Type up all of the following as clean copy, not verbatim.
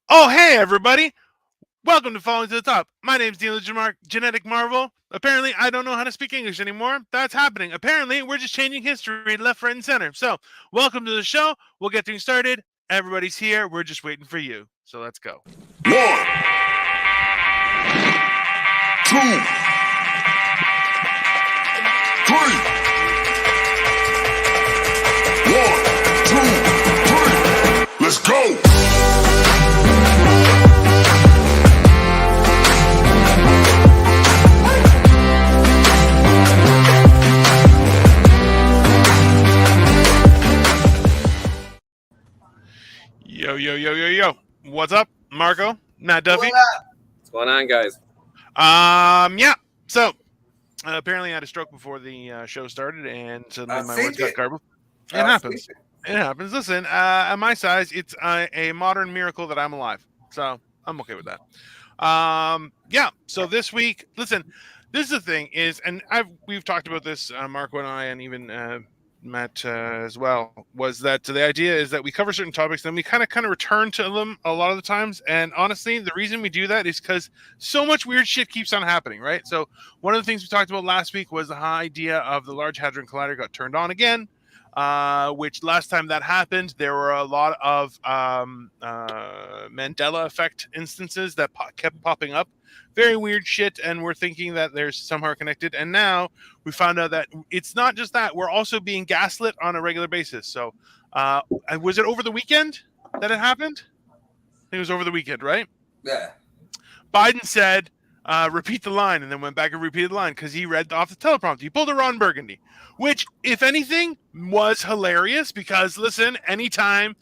Oh, hey, everybody. Welcome to Falling to the Top. My name's Neil Genetic Marvel. Apparently, I don't know how to speak English anymore. That's happening. Apparently, we're just changing history left, right, and center. So, welcome to the show. We'll get things started. Everybody's here. We're just waiting for you. So, let's go. 1, 2, 3. 1, 2, 3. Let's go. Yo. What's up, Marco? Matt Duffy? What's going on, guys? Yeah. So, apparently I had a stroke before the show started, and suddenly my words got garbled. It happens. It happens. Listen, at my size, it's a modern miracle that I'm alive. So, I'm okay with that. Yeah. So this week, listen, this is the thing is, and we've talked about this, Marco and I, and even Matt as well, was that the idea is that we cover certain topics, then we kind of return to them a lot of the times. And honestly, the reason we do that is because so much weird shit keeps on happening, right? So one of the things we talked about last week was the idea of the Large Hadron Collider got turned on again. Which last time that happened, there were a lot of Mandela effect instances that kept popping up. Very weird shit, and we're thinking that they're somehow connected. And now we found out that it's not just that. We're also being gaslit on a regular basis. So was it over the weekend that it happened? I think it was over the weekend, right? Yeah. Biden said, repeat the line, and then went back and repeated the line because he read off the teleprompter. He pulled a Ron Burgundy, which, if anything, was hilarious because, listen, anytime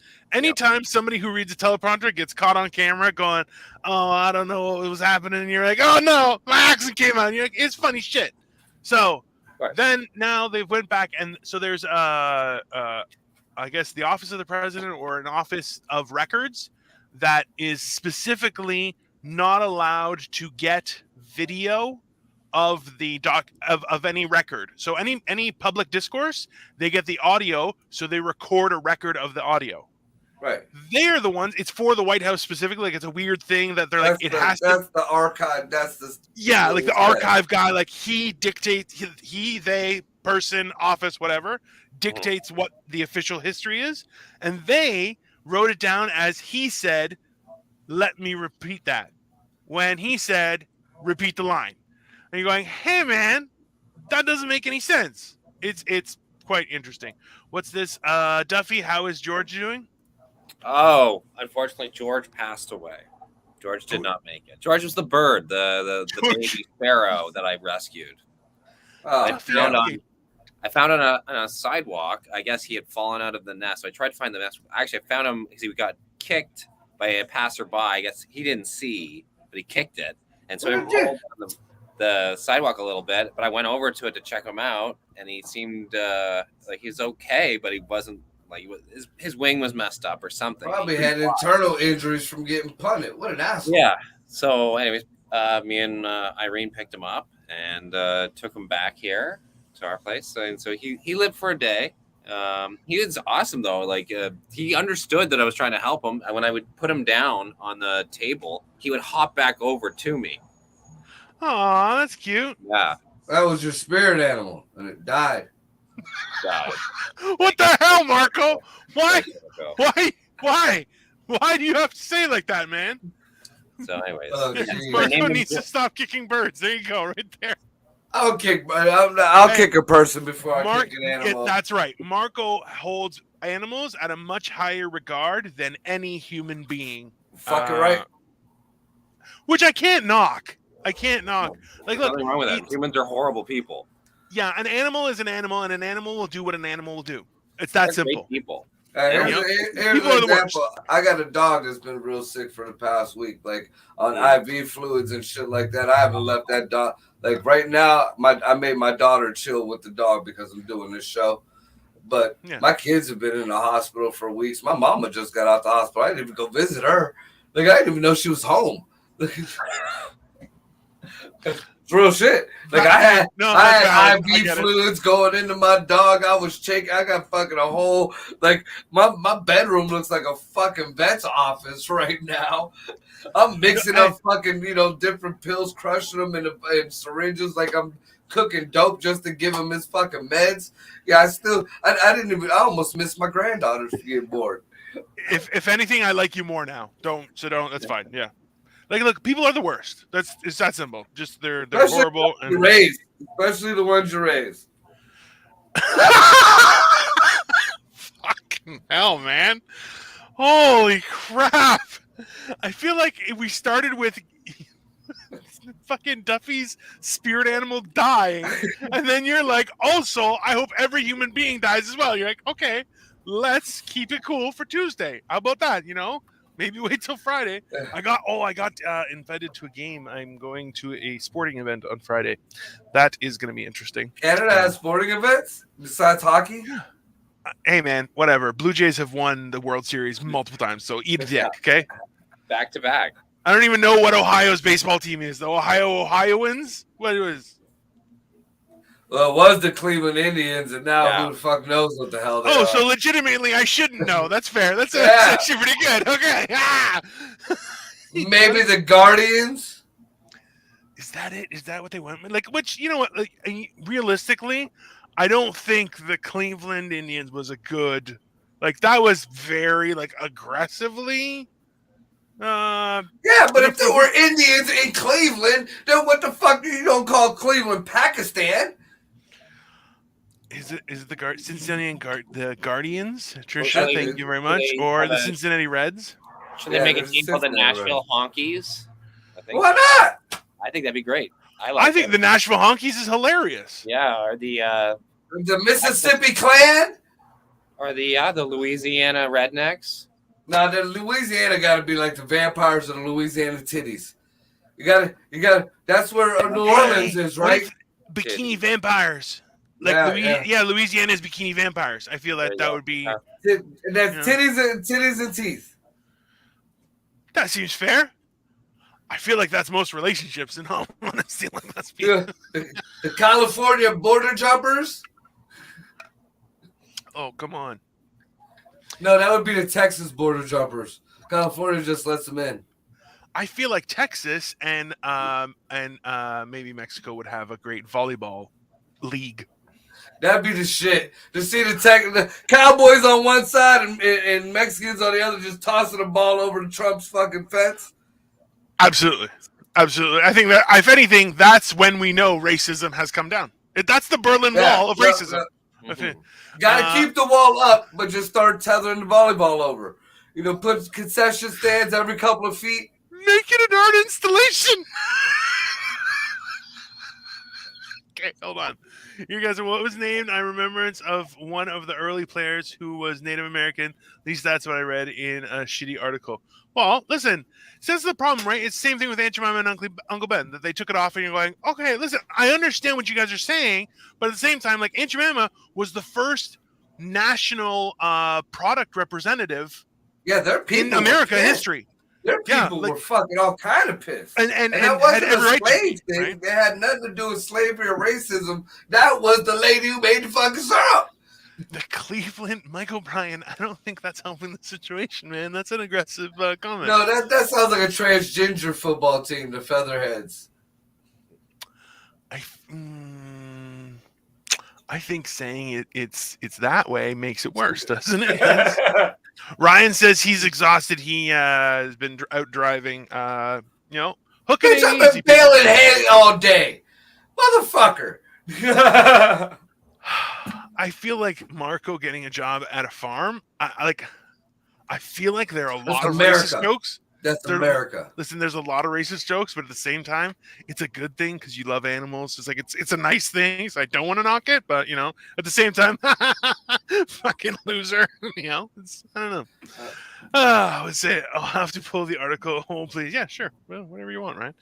somebody who reads a teleprompter gets caught on camera going, oh, I don't know what was happening, and you're like, oh, no, my accent came out. And you're like, it's funny shit. So then now they went back, and so there's, I guess, the Office of the President or an Office of Records that is specifically not allowed to get video of the of any record. So any public discourse, they get the audio, so they record a record of the audio. Right. They're the ones. It's for the White House specifically. Like, it's a weird thing that they're like, that's the archive. That's the like the archive guy. Like, he dictates. They person, office, whatever dictates what the official history is, and they wrote it down as he said. Let me repeat that. When he said, repeat the line. And you're going, hey, man, that doesn't make any sense. It's quite interesting. What's this? Duffy, how is George doing? Oh, unfortunately, George passed away. George did not make it. George was the bird, the baby sparrow that I rescued. I found on a sidewalk. I guess he had fallen out of the nest. So I tried to find the nest. Actually, I found him because he got kicked by a passerby. I guess he didn't see, but he kicked it. And so I rolled on the sidewalk a little bit, but I went over to it to check him out, and he seemed like he was okay, but he wasn't, like, his wing was messed up or something. Probably had internal injuries from getting punted. What an asshole. Yeah. So anyways, me and Irene picked him up and took him back here to our place. And so he lived for a day. He was awesome though. Like, he understood that I was trying to help him. And when I would put him down on the table, he would hop back over to me. Aw, that's cute. Yeah. That was your spirit animal, and it died. What the hell, Marco? Why do you have to say it like that, man? So anyways, Marco needs to stop kicking birds. There you go, right there. I'll kick a person before I kick an animal. That's right. Marco holds animals at a much higher regard than any human being. Fucking right. Which I can't knock. Like, there's nothing wrong with that. Humans are horrible people. Yeah, an animal is an animal, and an animal will do what an animal will do. It's that simple. People. Here's an example. I got a dog that's been real sick for the past week, like on IV fluids and shit like that. I haven't left that dog. Like right now, I made my daughter chill with the dog because I'm doing this show. But my kids have been in the hospital for weeks. My mama just got out the hospital. I didn't even go visit her. Like, I didn't even know she was home. It's real shit. Like I had I IV fluids going into my dog. I was shaking. I got fucking a whole like my bedroom looks like a fucking vet's office right now. I'm mixing up fucking different pills, crushing them in syringes like I'm cooking dope just to give him his fucking meds. Yeah, I I almost missed my granddaughter for getting bored. If anything, I like you more now. Don't. That's fine. Yeah. Like, look, people are the worst. It's that simple. Just they're Especially horrible. You raise, especially the ones you raise. Fucking hell, man! Holy crap! I feel like if we started with fucking Duffy's spirit animal dying, and then you're like, also, I hope every human being dies as well. You're like, okay, let's keep it cool for Tuesday. How about that? Maybe wait till Friday. I got invited to a game. I'm going to a sporting event on Friday. That is going to be interesting. Canada has sporting events besides hockey? Hey, man, whatever. Blue Jays have won the World Series multiple times, so eat a dick, okay? Back to back. I don't even know what Ohio's baseball team is. The Ohioans? What it was? Well, it was the Cleveland Indians, and now who the fuck knows what the hell they are. So legitimately, I shouldn't know. That's fair. That's actually pretty good. Okay. Maybe the Guardians? Is that it? Is that what they went with? Like, which, you know what? Like, realistically, I don't think the Cleveland Indians was a good... Like, that was very, aggressively... yeah, but if there were Indians in Cleveland, then what the fuck do you don't call Cleveland Pakistan? Is it the Cincinnati and the Guardians? Trisha, thank you very much. Or the Cincinnati Reds? Should they make a team called the Nashville Honkies? Why not? I think that'd be great. I think the Nashville Honkies is hilarious. Yeah, or the Mississippi Clan, or the Louisiana Rednecks. No, the Louisiana got to be like the vampires of the Louisiana titties. You got. That's where New Orleans is, right? Bikini vampires. Louisiana is bikini vampires. I feel that would be. That's titties and teeth. That seems fair. I feel like that's most relationships, and all honesty, the California border jumpers. Oh, come on. No, that would be the Texas border jumpers. California just lets them in. I feel like Texas and maybe Mexico would have a great volleyball league. That'd be the shit. To see the Cowboys on one side and Mexicans on the other just tossing the ball over to Trump's fucking fence. Absolutely. I think that, if anything, that's when we know racism has come down. That's the Berlin Wall of racism. Gotta keep the wall up, but just start tethering the volleyball over. Put concession stands every couple of feet. Make it an art installation. Okay, hold on. You guys, what was named in remembrance of one of the early players who was Native American? At least that's what I read in a shitty article. Well, listen, that's the problem, right? It's the same thing with Aunt Jemima and Uncle Ben, that they took it off and you're going, okay, listen, I understand what you guys are saying, but at the same time, Aunt Jemima was the first national product representative in America history. Their people were fucking all kind of pissed. And that wasn't a slave thing. Right? They had nothing to do with slavery or racism. That was the lady who made the fucking syrup. The Cleveland Mike O'Brien. I don't think that's helping the situation, man. That's an aggressive comment. No, that sounds like a transgender football team, the Featherheads. I think saying it's that way makes it worse, doesn't it? Ryan says he's exhausted. He has been out driving. Hooking Bitch, I've been bailing hay all day, motherfucker. I feel like Marco getting a job at a farm. I feel like there are a lot of racist jokes. That's America. Listen, there's a lot of racist jokes, but at the same time, it's a good thing because you love animals. It's like it's a nice thing. So I don't want to knock it, but at the same time, fucking loser. I don't know. I would say I'll have to pull the article. Oh, please. Yeah, sure. Well, whatever you want, Ryan.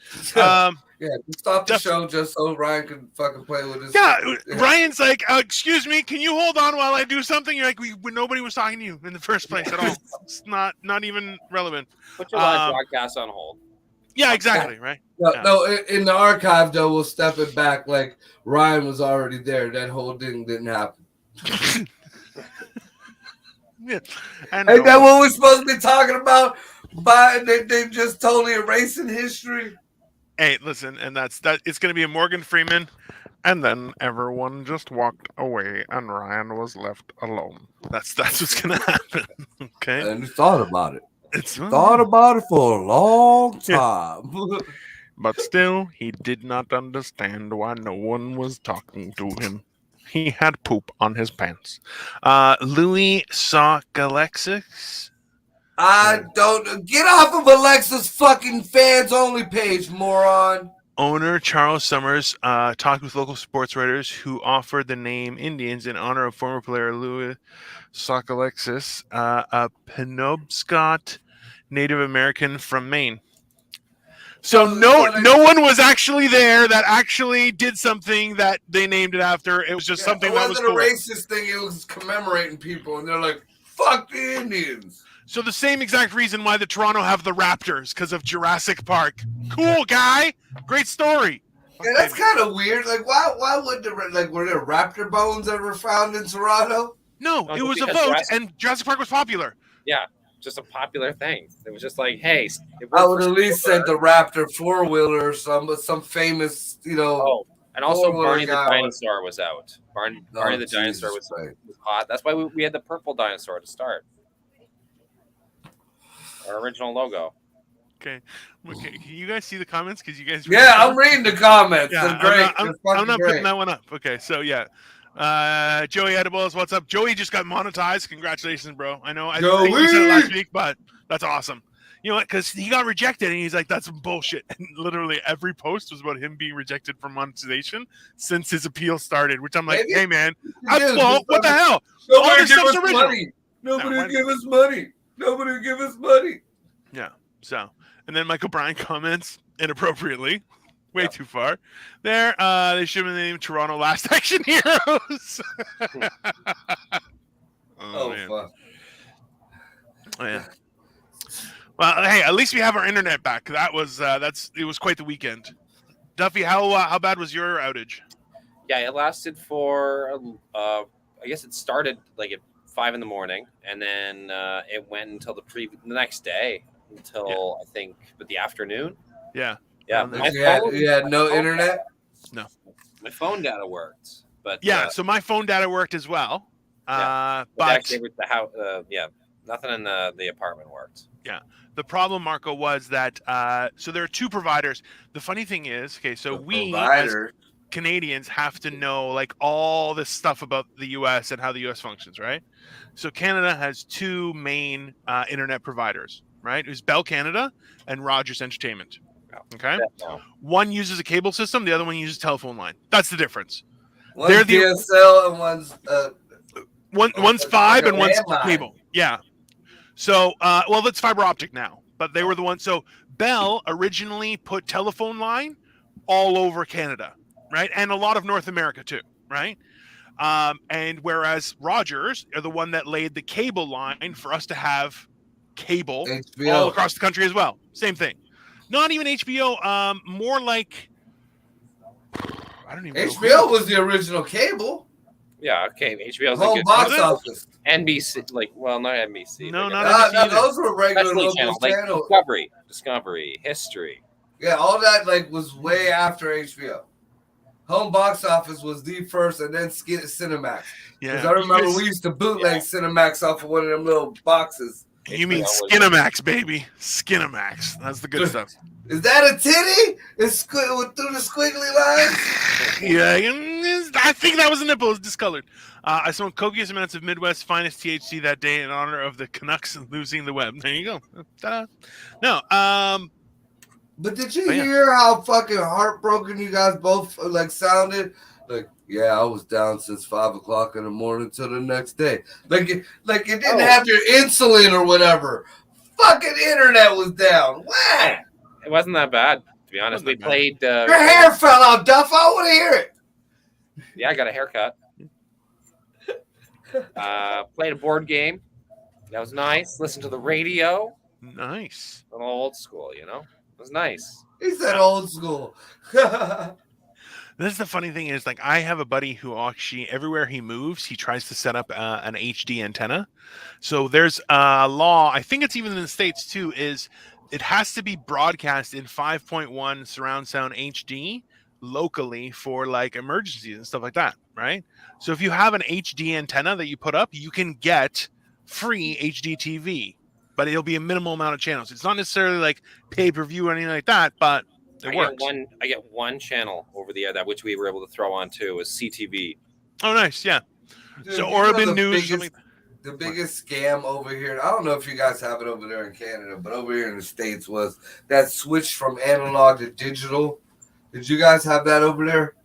Stop the show just so Ryan can fucking play with his. Yeah, Ryan's like, excuse me, can you hold on while I do something? You're like, nobody was talking to you in the first place at all. It's not even relevant. Put your live broadcast on hold. Yeah, exactly. Right. No, in the archive though, we'll step it back. Like Ryan was already there. That whole thing didn't happen. Yeah. Ain't that what we're supposed to be talking about? They just totally erasing history. Hey, listen, and that's that. It's going to be a Morgan Freeman, and then everyone just walked away, and Ryan was left alone. That's what's going to happen. Okay. And he thought about it. It's Thought about it for a long time. But still, he did not understand why no one was talking to him. He had poop on his pants. Louis saw Galexis. I don't get off of Alexa's fucking fans only page, moron. Owner Charles Summers talked with local sports writers who offered the name Indians in honor of former player Louis Sokolexis, a Penobscot Native American from Maine. So no one was actually there that actually did something that they named it after. It was just something that was cool. It wasn't a racist thing. It was commemorating people, and they're like, "Fuck the Indians." So the same exact reason why the Toronto have the Raptors, because of Jurassic Park. Cool guy, great story. Yeah, that's kind of weird. Like, why would were there raptor bones ever found in Toronto? No, it was a vote, and Jurassic Park was popular. Yeah, just a popular thing. It was just like, hey, I would at least send the Raptor 4-wheeler or some famous, Oh, and also Barney the dinosaur was out. Barney the dinosaur was hot. That's why we had the purple dinosaur to start. Our original logo. Okay. Can you guys see the comments? Because you guys. Yeah, I'm reading the comments. Yeah, They're great. I'm not putting that one up. Okay, so yeah. Joey Edibles, what's up? Joey just got monetized. Congratulations, bro. I know. I think we said it last week, but that's awesome. You know what? Because he got rejected, and he's like, "That's some bullshit." And literally every post was about him being rejected from monetization since his appeal started. Which I'm like, "Hey, man, what the hell? Nobody give us money. Nobody give us money. Nobody give us money." Yeah. So, and then Michael Bryan comments inappropriately, way too far. There, they should have named Toronto Last Action Heroes. Man. Fuck. Oh, yeah. Well, hey, at least we have our internet back. That was it was quite the weekend. Duffy, how bad was your outage? Yeah, it lasted for I guess it started like at 5 a.m, and then it went until the next day until I think the afternoon. Yeah. Yeah. You had no internet? No. My phone data worked, but so my phone data worked as well. But the house, nothing in the apartment worked. Yeah. The problem, Marco, was that so there are two providers. The funny thing is, okay, so we as Canadians have to know like all this stuff about the US and how the US functions, right? So Canada has two main internet providers, right? It's Bell Canada and Rogers Entertainment. Okay. One uses a cable system, the other one uses a telephone line. That's the difference. One's DSL and one's fibe and one's cable. Yeah. So, it's fiber optic now, but they were the ones. So Bell originally put telephone line all over Canada, right? And a lot of North America too, right? And whereas Rogers are the one that laid the cable line for us to have cable HBO. All across the country as well. Same thing. Not even HBO, more like, I don't even know. HBO was the original cable. Yeah, okay. HBO's home box office. NBC, not NBC. No, not NBC. Those were regular local channels. Discovery, History. Yeah, all that was way after HBO. Home box office was the first, and then Cinemax. Yeah, because I remember we used to bootleg Cinemax off of one of them little boxes. You mean Skinamax, baby? Skinamax. That's the good stuff. Is that a titty? It's through the squiggly lines? Yeah, I think that was a nipple. It's discolored. I smoked copious amounts of Midwest's finest THC that day in honor of the Canucks losing the web. There you go. Ta-da. No, but did you hear how fucking heartbroken you guys both sounded? Like, yeah, I was down since 5 o'clock in the morning till the next day. Like it didn't have your insulin or whatever. Fucking internet was down. Wow. It wasn't that bad, to be honest. We played. Your hair fell out, Duff. I want to hear it. Yeah, I got a haircut. Played a board game. That was nice. Listened to the radio. Nice. A little old school, It was nice. He said old school. This is the funny thing is, like, I have a buddy who actually everywhere he moves, he tries to set up an HD antenna. So there's a law, I think it's even in the States too, is it has to be broadcast in 5.1 surround sound HD locally for like emergencies and stuff like that, right? So if you have an HD antenna that you put up, you can get free HD TV, but it'll be a minimal amount of channels. It's not necessarily like pay-per-view or anything like that, but it works. I get one channel over the air that which we were able to throw on too is CTV. Oh, nice, yeah. Dude, so Urban News. The biggest scam over here, I don't know if you guys have it over there in Canada, but over here in the States was that switch from analog to digital. Did you guys have that over there?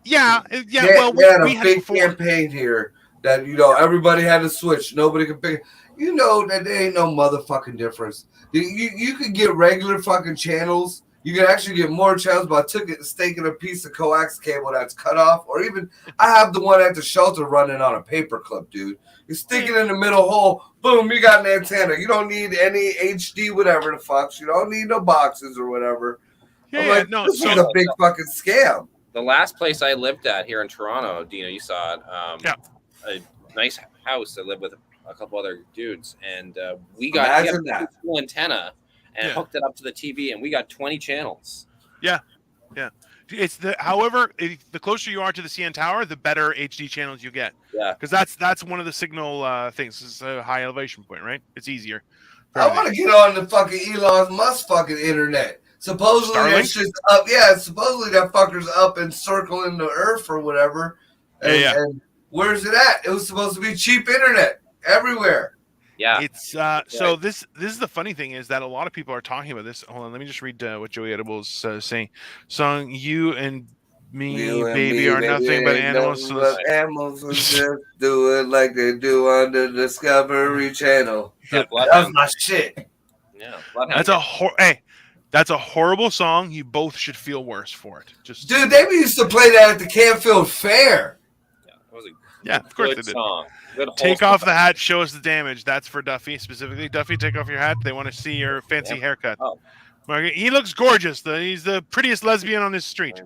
Yeah. Well, we had a big campaign here that, everybody had to switch. Nobody could pick. You know that there ain't no motherfucking difference. You could get regular fucking channels. You can actually get more channels by staking a piece of coax cable that's cut off, or even I have the one at the shelter running on a paper clip, dude. You stick it in the middle hole, boom, you got an antenna. You don't need any HD, whatever the fucks. You don't need no boxes or whatever. Yeah, this is a big fucking scam. The last place I lived at here in Toronto, Dino, you saw it. A nice house. I lived with a couple other dudes, and we got a full antenna and hooked it up to the TV, and we got 20 channels. Yeah. It's the closer you are to the CN Tower, the better HD channels you get. Yeah, because that's one of the signal things. It's a high elevation point, right? It's easier. I want to get on the fucking Elon Musk fucking internet. Supposedly that shit's up. Yeah, supposedly that fucker's up and circling the Earth or whatever. And where's it at? It was supposed to be cheap internet everywhere. Yeah, it's so this is the funny thing is that a lot of people are talking about this. Hold on, let me just read what Joey Edibles saying. Song "You and Me, Baby, are nothing but animals." Animals just do it like they do on the Discovery Channel. That's my shit. Yeah, that's a horrible song. You both should feel worse for it. Dude, they used to play that at the Canfield Fair. Yeah, it was of course they did. Song. Take off the hat, show us the damage. That's for Duffy specifically. Duffy, take off your hat. They want to see your fancy haircut. Oh. He looks gorgeous. He's the prettiest lesbian on this street.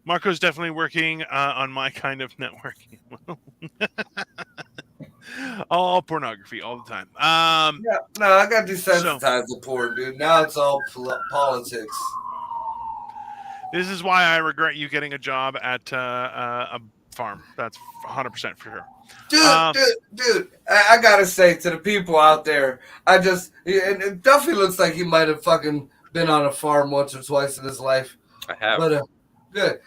Marco's definitely working on my kind of networking. All pornography all the time. I got desensitized to porn, dude. Now it's all politics. This is why I regret you getting a job at a farm. That's 100% for sure. Dude, I gotta say to the people out there, and Duffy looks like he might have fucking been on a farm once or twice in his life. I have. But good.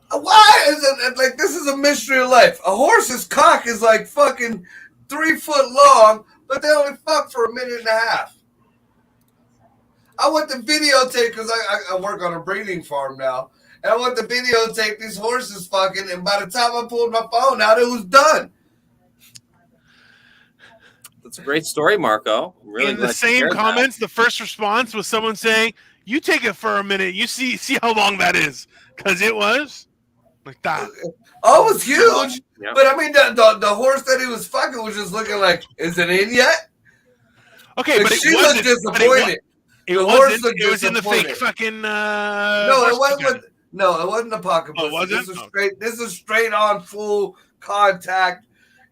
Why is it like this is a mystery of life? A horse's cock is like fucking 3 foot long, but they only fuck for a minute and a half. I went to videotape because I work on a breeding farm now. And I went to videotape these horses fucking, and by the time I pulled my phone out, it was done. That's a great story, Marco. Really in the same comments, the first response was someone saying, "You take it for a minute. You see how long that is, because it was like that." Oh, it was huge. Yeah. But I mean, the horse that he was fucking was just looking like, "Is it in yet?" Okay, but she looked disappointed. It was in the fake fucking. No, it wasn't. No, it wasn't a pocket pussy. Oh, was it? This is straight on full contact.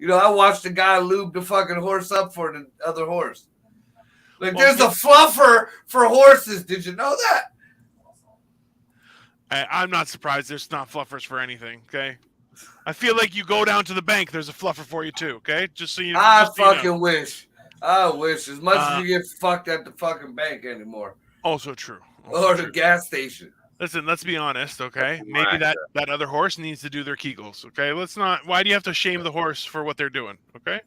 I watched the guy lube the fucking horse up for the other horse. There's a fluffer for horses. Did you know that? I'm not surprised there's not fluffers for anything, okay? I feel like you go down to the bank, there's a fluffer for you too, okay? Just so you know. I wish. I wish. As much as you get fucked at the fucking bank anymore. Also true. Or the gas station. Listen, let's be honest, okay? Maybe that other horse needs to do their Kegels, okay? Let's not. Why do you have to shame the horse for what they're doing, okay?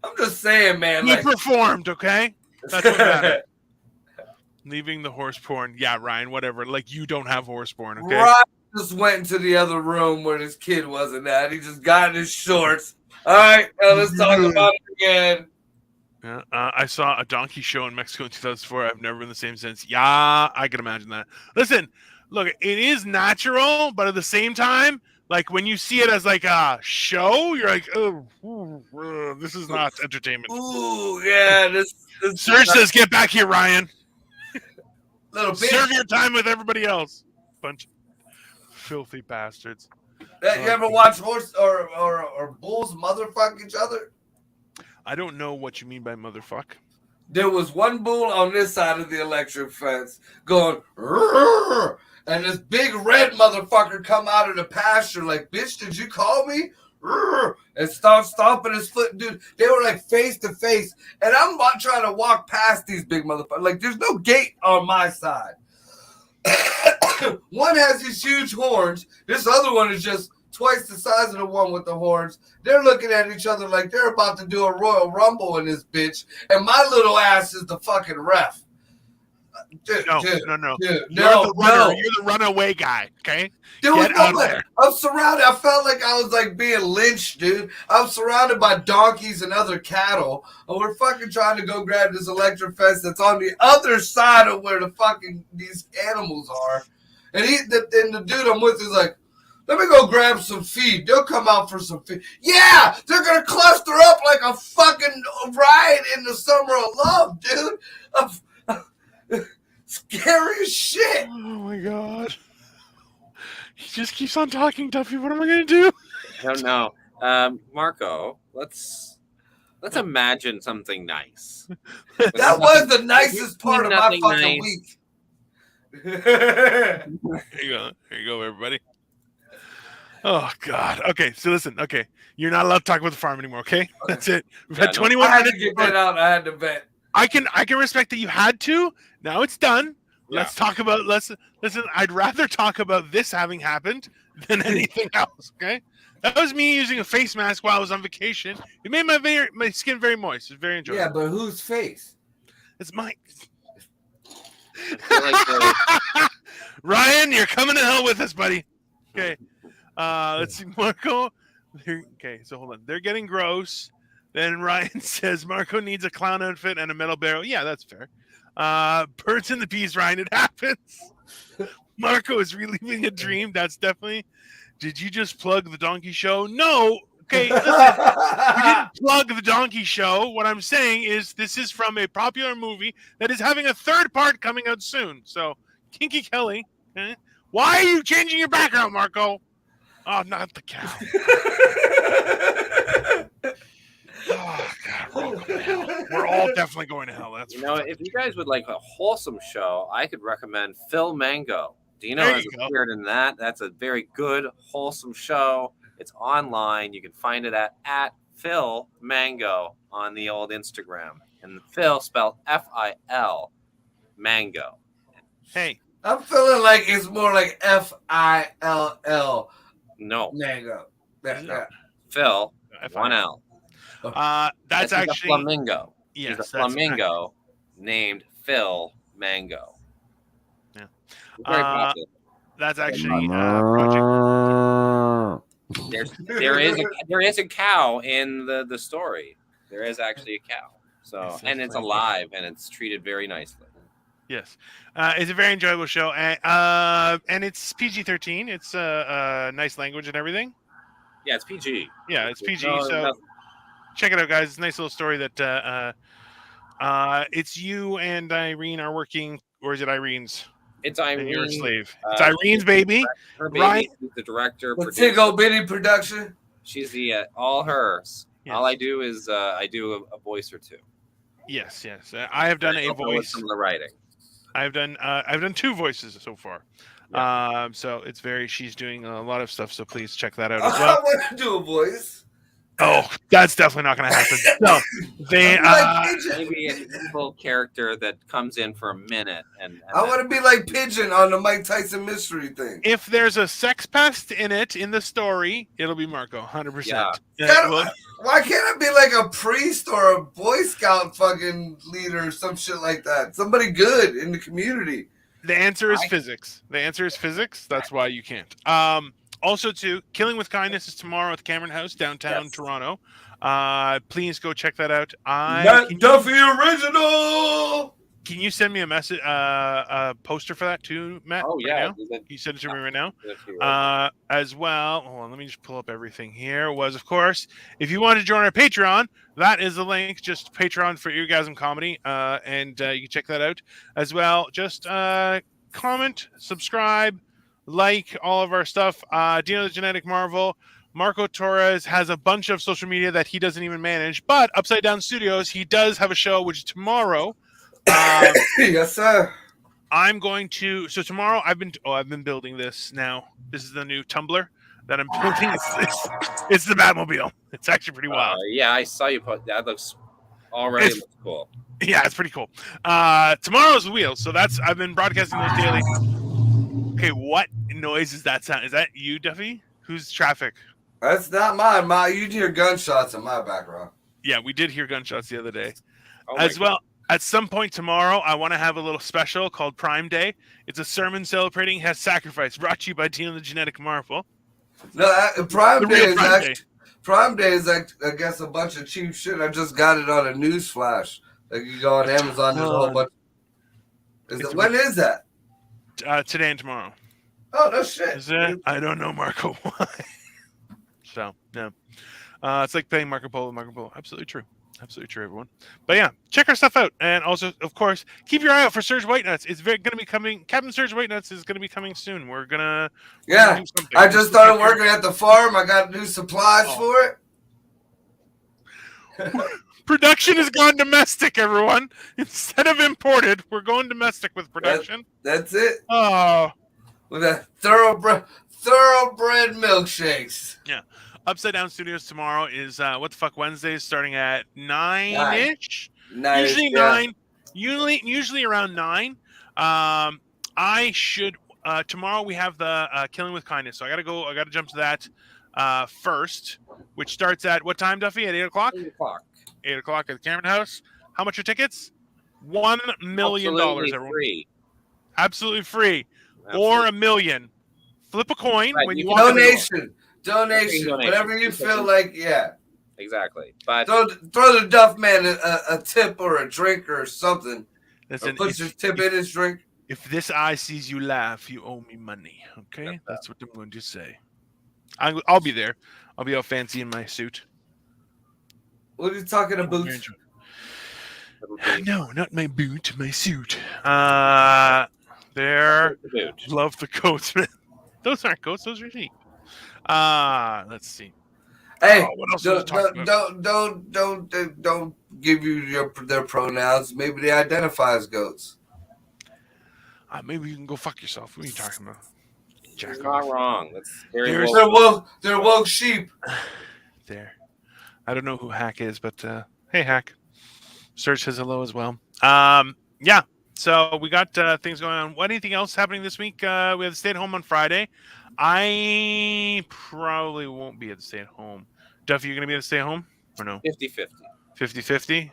I'm just saying, man. He performed, okay? That's what matters. Leaving the horse porn. Yeah, Ryan, whatever. Like, you don't have horse porn, okay? Ryan just went into the other room where this kid wasn't at. He just got in his shorts. All right, let's talk about it again. Yeah, I saw a donkey show in Mexico in 2004. I've never been the same since. Yeah, I can imagine that. Listen, look, it is natural, but at the same time, like when you see it as like a show, you're like, this is not entertainment. Ooh, yeah. This Serge says, "Get back here, Ryan." Little bitch. Serve your time with everybody else. Bunch of filthy bastards. You ever watch horse or bulls motherfuck each other? I don't know what you mean by motherfuck. There was one bull on this side of the electric fence going, "Rrr," and this big red motherfucker come out of the pasture like, bitch, did you call me? Rrr, and start stomping his foot. Dude, they were like face to face. And I'm trying to walk past these big motherfuckers. Like, there's no gate on my side. One has these huge horns. This other one is just twice the size of the one with the horns. They're looking at each other like they're about to do a Royal Rumble in this bitch. And my little ass is the fucking ref. Dude, No. You're the runner. You're the runaway guy, okay? Dude, Get out there. I'm surrounded. I felt like I was like being lynched, dude. I'm surrounded by donkeys and other cattle. And we're fucking trying to go grab this electric fence that's on the other side of where the fucking these animals are. And the dude I'm with is like, let me go grab some feed. They'll come out for some feed. Yeah, they're going to cluster up like a fucking riot in the summer of love, dude. Scary as shit. Oh, my God. He just keeps on talking, Duffy. What am I going to do? I don't know. Marco, let's imagine something nice. That was the nicest part of my fucking week. There you go, everybody. Oh God. Okay, so listen. Okay, you're not allowed to talk about the farm anymore. Okay, that's it. We've had 21 I had minutes. to get that out. I had to vent. I can respect that you had to. Now it's done. Yeah. Let's talk about. Listen. I'd rather talk about this having happened than anything else. Okay, that was me using a face mask while I was on vacation. It made my skin very moist. It's very enjoyable. Yeah, but whose face? It's mine. Like Ryan, you're coming to hell with us, buddy. Okay. Let's see, Marco. Okay, so hold on. They're getting gross. Then Ryan says Marco needs a clown outfit and a metal barrel. Yeah, that's fair. Birds and the bees, Ryan. It happens. Marco is reliving a dream. That's definitely. Did you just plug the donkey show? No. Okay, listen. We didn't plug the donkey show. What I'm saying is this is from a popular movie that is having a third part coming out soon. So, Kinky Kelly. Okay? Why are you changing your background, Marco? Oh, not the cow. Oh, God, we're all going to hell. We're all definitely going to hell. That's if you guys would like a wholesome show, I could recommend Phil Mango. Dino has appeared in that. That's a very good, wholesome show. It's online. You can find it at Phil Mango on the old Instagram. And Phil spelled F-I-L, Mango. Hey. I'm feeling like it's more like F-I-L-L. No. Mango. Phil, one L. That's actually a flamingo. Yes, He's a flamingo named Phil Mango. Yeah. Very popular. That's actually project. There is a cow in the story. There is actually a cow. So and it's alive and it's treated very nicely. Yes, it's a very enjoyable show, and it's PG-13. It's nice language and everything. Yeah, it's PG. Yeah, it's PG. So check it out, guys. It's a nice little story that it's you and Irene are working, or is it Irene's? It's Irene. And you're a slave. It's Irene's baby. Her baby. Ryan, She's the director. Tigo Bitty production. She's the all hers. Yes. All I do is I do a voice or two. Yes. I have done a voice. Some of the writing. I've done 2 voices so far. Yeah. So it's she's doing a lot of stuff. So please check that out as well. I want to do a voice. Oh, that's definitely not going to happen. No, they maybe an evil character that comes in for a minute, and I want to be like Pigeon on the Mike Tyson mystery thing. If there's a sex pest in the story, it'll be Marco, 100%. Yeah. Why can't I be like a priest or a Boy Scout fucking leader or some shit like that? Somebody good in the community. The answer is physics. That's why you can't. Also, too, Killing with Kindness is tomorrow at the Cameron House, downtown Toronto. Please go check that out. Duffy original. Can you send me a message, a poster for that too, Matt? Oh, right yeah. now? You send it to me right now. That's you, right? As well. Hold on, let me just pull up everything here. Was of course, if you want to join our Patreon, that is the link. Just Patreon for Eargasm Comedy, and you can check that out as well. Just comment, subscribe, like all of our stuff. Dino the Genetic Marvel. Marco Torres has a bunch of social media that he doesn't even manage, but Upside Down Studios, he does have a show, which is tomorrow. Yes, sir. I'm going to. So tomorrow, I've been building this now. This is the new Tumblr that I'm building. It's the Batmobile. It's actually pretty wild. Yeah, I saw you put that. Looks looks cool. Yeah, it's pretty cool. Tomorrow's the wheels. So I've been broadcasting those daily. Okay, what noise is that sound? Is that you, Duffy? Who's traffic? That's not mine. You hear gunshots in my background. Yeah, we did hear gunshots the other day. Oh As well, at some point tomorrow, I want to have a little special called Prime Day. It's a sermon celebrating His sacrifice, brought to you by Dino the Genetic Marvel. No, Prime Day is Day. I guess a bunch of cheap shit. I just got it on a news flash. Like you go on Amazon, there's a whole bunch. When is that? Today and tomorrow. Oh, no shit. Is it? I don't know, Marco. Why? So, yeah. It's like playing Marco Polo. Absolutely true. Absolutely true, everyone. But yeah, check our stuff out. And also, of course, keep your eye out for Surge White Nuts. It's going to be coming. Captain Surge White Nuts is going to be coming soon. We're going to do something. I just started working at the farm. I got new supplies for it. Production has gone domestic, everyone. Instead of imported, we're going domestic with production. That's it. Oh. With a thoroughbred milkshakes. Yeah. Upside Down Studios tomorrow is What the Fuck Wednesdays, starting at 9-ish. Usually 9. Usually around 9. I should tomorrow we have the Killing with Kindness, so I gotta jump to that first, which starts at what time, Duffy? At 8 o'clock? 8 o'clock. 8 o'clock at the Cameron House. How much are tickets? $1 million, everyone. Free. Absolutely free. Absolutely. Or $1 million. Flip a coin when you want Donation. Whatever you feel like, yeah. Exactly. But throw the Duff man a tip or a drink or something. Listen, or put your tip in his drink. If this eye sees you laugh, you owe me money. Okay? That's what I'm going to say. I'll be there. I'll be all fancy in my suit. What are you talking about? No, not my boot, my suit. There. Love the coats, man. Those aren't coats, those are sheep. Let's see. Hey, what else don't give you their pronouns. Maybe they identify as goats. Maybe you can go fuck yourself. What are you talking about? Jack not wrong. That's very they're woke sheep. There. I don't know who Hack is, but hey, Hack. Serge says hello as well. Yeah. So we got things going on. What anything else happening this week? We have the stay at home on Friday. I probably won't be at the stay at home. Duff, you going to be at the stay at home or no? 50-50. 50-50?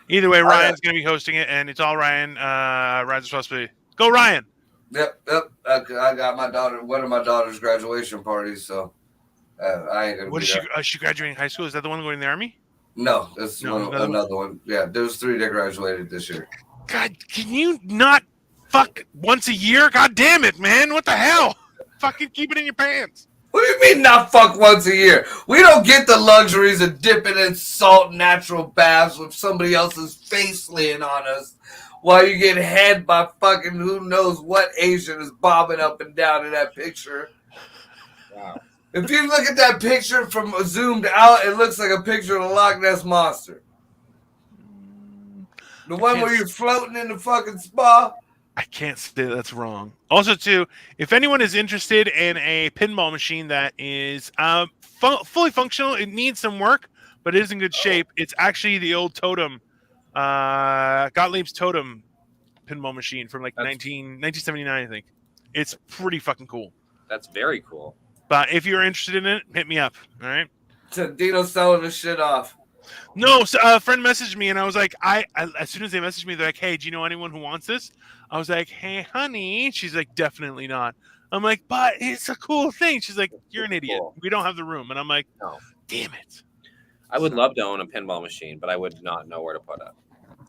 Either way, Ryan's going to be hosting it, and it's all Ryan. Ryan's supposed to be. Go, Ryan! Yep. I got one of my daughter's graduation parties, so I ain't going to be What is she? Is she graduating high school? Is that the one going to the Army? No, that's another one. Yeah, there's 3 that graduated this year. God, can you not fuck once a year? God damn it, man. What the hell? Fucking keep it in your pants. What do you mean not fuck once a year? We don't get the luxuries of dipping in salt natural baths with somebody else's face laying on us while you get head by fucking who knows what Asian is bobbing up and down in that picture. Wow. If you look at that picture from zoomed out, it looks like a picture of the Loch Ness Monster. The one where you're floating in the fucking spa? I can't say that's wrong. Also, too, if anyone is interested in a pinball machine that is fully functional, it needs some work, but it is in good shape. It's actually the old Totem, Gottlieb's Totem pinball machine from like 1979, I think. It's pretty fucking cool. That's very cool. But if you're interested in it, hit me up. All right. Dino's selling this shit off. No, so a friend messaged me, and I was like, I as soon as they messaged me, they're like, hey, do you know anyone who wants this? I was like, hey, honey. She's like, definitely not. I'm like, but it's a cool thing. She's like, you're an idiot. We don't have the room. And I'm like, no, damn it. I would love to own a pinball machine, but I would not know where to put it.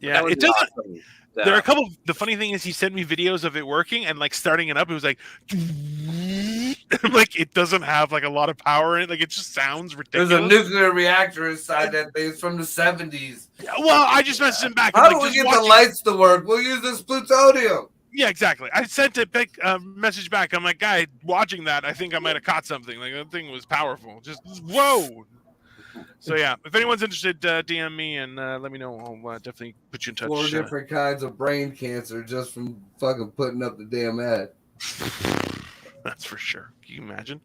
Yeah, would it be doesn't. awesome. There are a couple. The funny thing is, he sent me videos of it working and like starting it up. It was like, like it doesn't have like a lot of power in it. Like it just sounds ridiculous. There's a nuclear reactor inside that thing. It's from the 70s. Well, I just messaged him back. How I'm do like, we just get the watch it. lights to work? We'll use this plutonium. Yeah, exactly. I sent a big message back. I'm like, guy, watching that, I think I might have caught something. Like that thing was powerful. Just whoa. So yeah, if anyone's interested, DM me and let me know. I'll definitely put you in touch. 4 different kinds of brain cancer just from fucking putting up the damn ad. That's for sure. Can you imagine?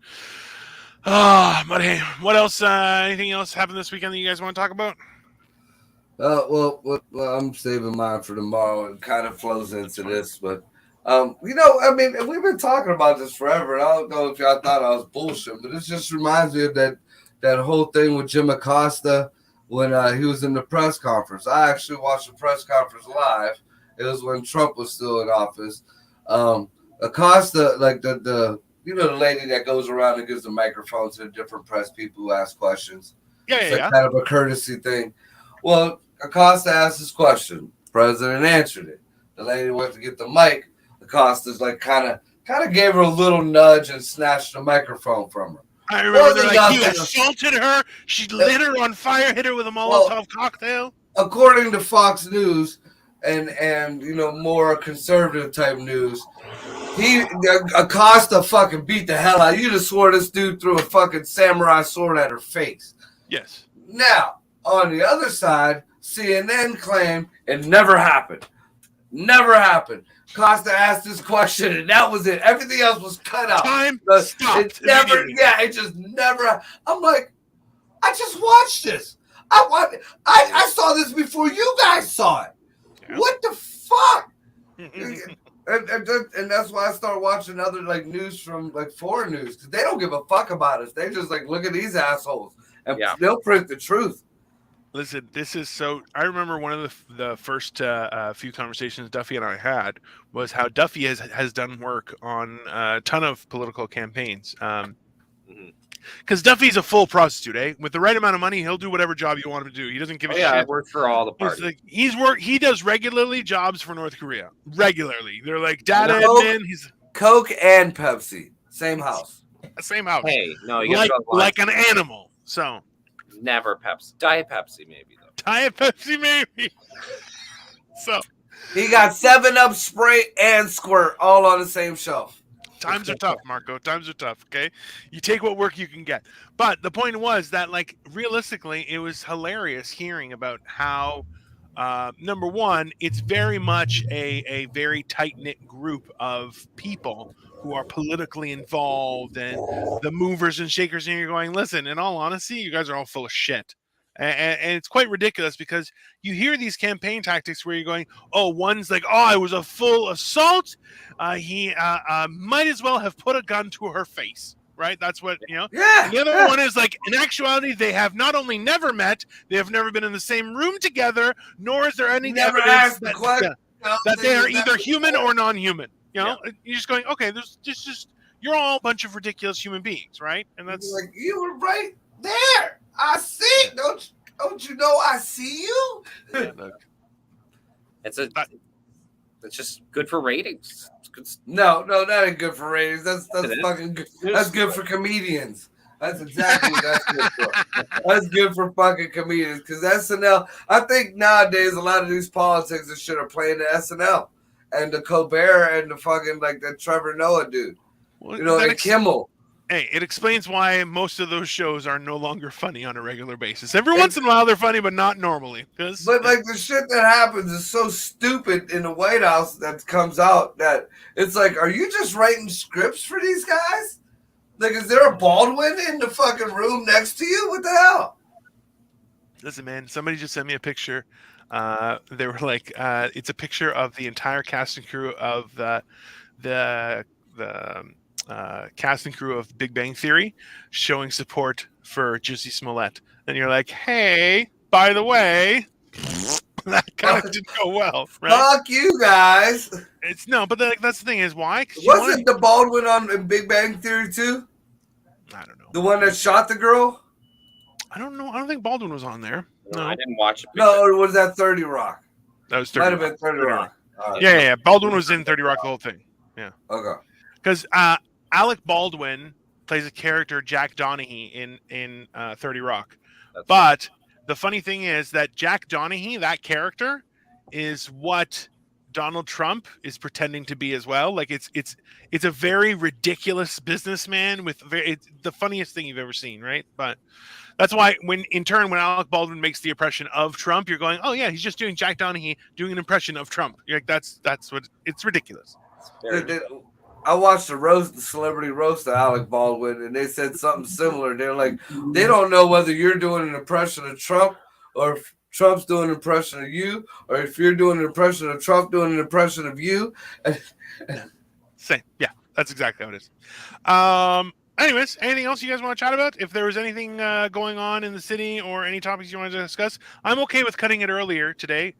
But hey, what else? Anything else happened this weekend that you guys want to talk about? Well, I'm saving mine for tomorrow. It kind of flows into this, but I mean, we've been talking about this forever, and I don't know if y'all thought I was bullshit, but it just reminds me of that whole thing with Jim Acosta when he was in the press conference. I actually watched the press conference live. It was when Trump was still in office. Acosta, like the lady that goes around and gives the microphone to the different press people who ask questions. It's kind of a courtesy thing. Well, Acosta asked his question. The president answered it. The lady went to get the mic. Acosta's like kind of gave her a little nudge and snatched the microphone from her. I remember he assaulted her. She lit her on fire, hit her with a Molotov cocktail. According to Fox News and more conservative type news, Acosta fucking beat the hell out. You just swore this dude threw a fucking samurai sword at her face. Yes. Now, on the other side, CNN claimed it never happened. Never happened. Costa asked this question, and that was it. Everything else was cut out. Time stopped. It just never. I'm like, I just watched this. I saw this before you guys saw it. Yeah. What the fuck? and that's why I start watching other like news from like foreign news because they don't give a fuck about us. They just like look at these assholes and they'll print the truth. Listen, this is so. I remember one of the first few conversations Duffy and I had was how Duffy has done work on a ton of political campaigns. Because Duffy's a full prostitute, eh? With the right amount of money, he'll do whatever job you want him to do. He doesn't give a shit. I work for all the parties. He does regularly jobs for North Korea. Regularly, they're like data admin. He's Coke and Pepsi, same house. Same house. Hey, no, you like an animal. So. Never Pepsi. Diet Pepsi, maybe, though. Diet Pepsi, maybe. So. He got 7-Up, Sprite, and Squirt all on the same shelf. Times are tough, Marco. Times are tough, okay? You take what work you can get. But the point was that, like, realistically, it was hilarious hearing about how, number one, it's very much a very tight-knit group of people who are politically involved and the movers and shakers, and you're going, listen, in all honesty, you guys are all full of shit. And it's quite ridiculous because you hear these campaign tactics where you're going, oh, one's like, oh, it was a full assault. He might as well have put a gun to her face, right? That's what, Yeah. And the other one is like, in actuality, they have not only never met, they have never been in the same room together, nor is there any evidence that they are either human or non-human. You're just going, okay, there's just you're all a bunch of ridiculous human beings, right? And that's like you were right there. I see. Don't you know I see you? It's just good for ratings. It's good. No, that ain't good for ratings. That's fucking good. That's good for comedians. That's exactly what that's good for. That's good for fucking comedians because SNL. I think nowadays a lot of these politics and shit are playing the SNL and the Colbert and the fucking like the Trevor Noah dude. Well, and Kimmel. Hey, it explains why most of those shows are no longer funny on a regular basis. Every once in a while they're funny, but not normally. But like the shit that happens is so stupid in the White House that comes out that it's like, are you just writing scripts for these guys? Like, is there a Baldwin in the fucking room next to you? What the hell? Listen, man, somebody just sent me a picture. They were like, it's a picture of the entire cast and crew of the cast and crew of Big Bang Theory showing support for Jussie Smollett. And you're like, hey, by the way, that kind of didn't go well, right? Fuck you guys. But that's the thing is why? Wasn't the Baldwin on Big Bang Theory too? I don't know. The one that shot the girl? I don't know. I don't think Baldwin was on there. No, I didn't watch it. No, or was that 30 Rock? That was 30 Might have Rock. been 30 Rock. Yeah. Baldwin was in 30 Rock the whole thing. Yeah. Okay. Because Alec Baldwin plays a character, Jack Donaghy, in 30 Rock. But the funny thing is that Jack Donaghy, that character, is what Donald Trump is pretending to be as well. Like it's a very ridiculous businessman with it's the funniest thing you've ever seen, right? But that's why when Alec Baldwin makes the impression of Trump, you're going, oh yeah, he's just doing Jack Donaghy doing an impression of Trump. You're like, that's what it's ridiculous. I watched the celebrity roast of Alec Baldwin, and they said something similar. They're like, they don't know whether you're doing an impression of Trump or if Trump's doing an impression of you, or if you're doing an impression of Trump doing an impression of you. Same. Yeah, that's exactly how it is. Anyways, anything else you guys want to chat about? If there was anything going on in the city or any topics you wanted to discuss, I'm okay with cutting it earlier today,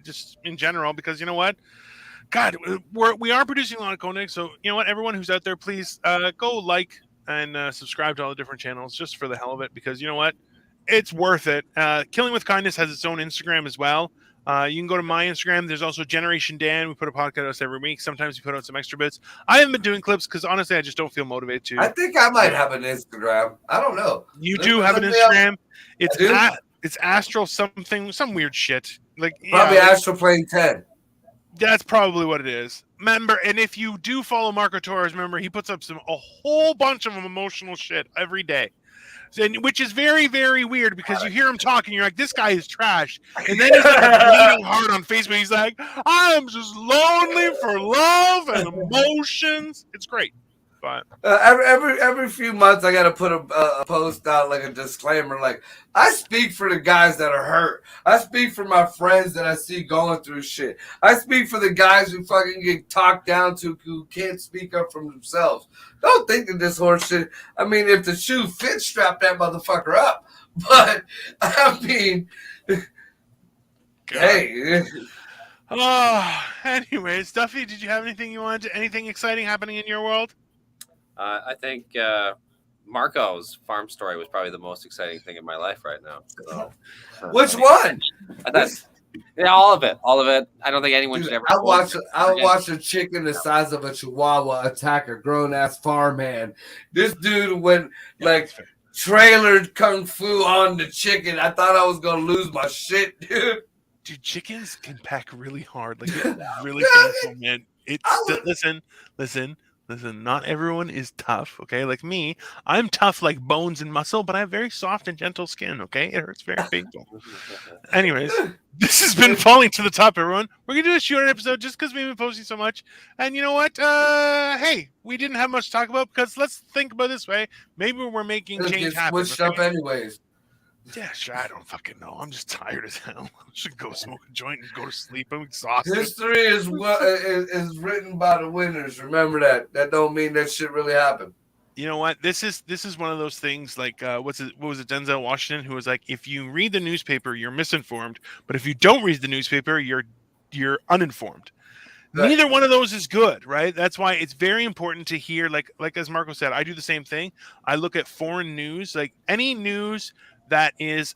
just in general, because you know what? God, we are producing a lot of content, so you know what? Everyone who's out there, please go like and subscribe to all the different channels just for the hell of it, because you know what? It's worth it. Killing with Kindness has its own Instagram as well. You can go to my Instagram. There's also Generation Dan. We put a podcast every week. Sometimes we put out some extra bits. I haven't been doing clips because honestly, I just don't feel motivated to. I think I might have an Instagram. I don't know. You do have an Instagram. It's Astral something, some weird shit. Like probably Astral Plane 10. That's probably what it is. Remember, and if you do follow Marco Torres, remember he puts up a whole bunch of emotional shit every day. Which is very, very weird because you hear him talking, you're like, this guy is trash. And then he's like bleeding hard on Facebook. He's like, I am just lonely for love and emotions. It's great. But every few months, I got to put a post out, like a disclaimer. Like, I speak for the guys that are hurt. I speak for my friends that I see going through shit. I speak for the guys who fucking get talked down to, who can't speak up for themselves. Don't think of this horse shit. I mean, if the shoe fits, strap that motherfucker up. But I mean, hey. Anyways, Duffy, did you have anything exciting happening in your world? I think Marco's farm story was probably the most exciting thing in my life right now. So, which one? All of it. I don't think anyone should ever. I watch a chicken the size of a chihuahua attack a grown ass farmhand. This dude went like trailered kung fu on the chicken. I thought I was gonna lose my shit, dude. Dude, chickens can pack really hard. Like it's really painful, man. Listen, not everyone is tough, okay? Like me, I'm tough like bones and muscle, but I have very soft and gentle skin, okay? It hurts very painful. Anyways, this has been Falling to the Top, everyone. We're going to do a short episode just because we've been posting so much. And you know what? Hey, we didn't have much to talk about because let's think about it this way. Maybe we're making change happen. Switched up anyways. Yeah, sure. I don't fucking know. I'm just tired as hell. I should go smoke a joint and go to sleep. I'm exhausted. History is written by the winners. Remember that. That don't mean that shit really happened. You know what? This is one of those things like what was it? Denzel Washington, who was like, if you read the newspaper, you're misinformed, but if you don't read the newspaper, you're uninformed. Right. Neither one of those is good, right? That's why it's very important to hear, like as Marco said, I do the same thing. I look at foreign news, like any news that is,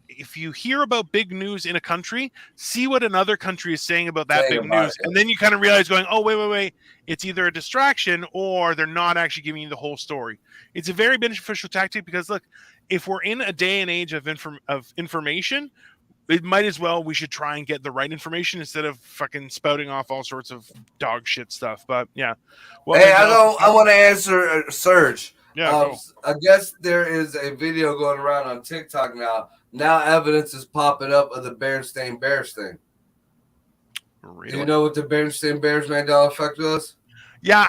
if you hear about big news in a country, see what another country is saying about that big news. And then you kind of realize going, oh, wait. It's either a distraction or they're not actually giving you the whole story. It's a very beneficial tactic because, look, if we're in a day and age of information, it might as well, we should try and get the right information instead of fucking spouting off all sorts of dog shit stuff. But, yeah. Well, hey, I want to answer Serge. Yeah, I guess there is a video going around on TikTok now. Now evidence is popping up of the Berenstain Bears thing. Really? Do you know what the Berenstain Bears Mandela effect was? Yeah,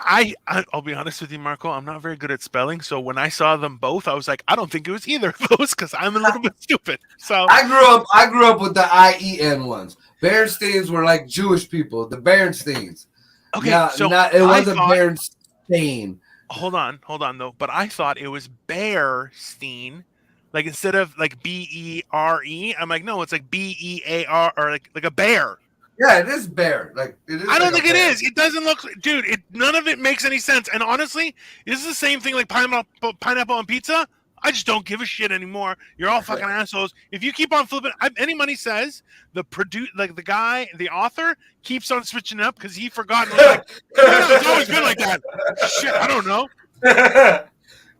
I'll be honest with you, Marco. I'm not very good at spelling, so when I saw them both, I was like, I don't think it was either of those because I'm a little bit stupid. So I grew up with the IEN ones. Berensteins were like Jewish people. The Berensteins. Okay, it wasn't Berenstain. Hold on though. But I thought it was Bearstein. Like instead of like BERE, I'm like, no, it's like BEAR or like a bear. Yeah, it is bear. Like it is. I don't think it is. It doesn't look, dude. None of it makes any sense. And honestly, this is the same thing like pineapple on pizza. I just don't give a shit anymore. You're all fucking assholes. If you keep on flipping, any money says the the author keeps on switching up because he forgot. Like, it's always been like that. Shit, I don't know.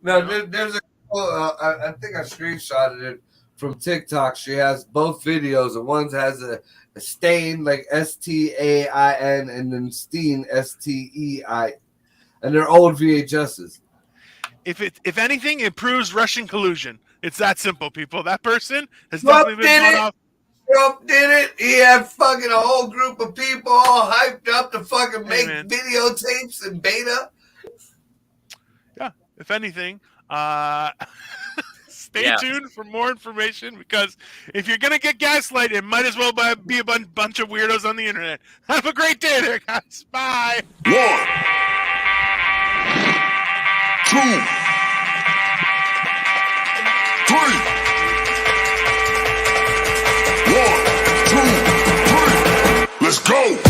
No, there's a. I think I screenshotted it from TikTok. She has both videos, and one has a stain like STAIN, and then Steen STEI, and they're old VHSs. If anything, it proves Russian collusion. It's that simple, people. That person has definitely been bought off. Trump did it. He had fucking a whole group of people all hyped up to fucking make videotapes in beta. Yeah, if anything, stay tuned for more information, because if you're going to get gaslight, it might as well be a bunch of weirdos on the internet. Have a great day there, guys. Bye. 1, 2, 3. One, two, three. Let's go.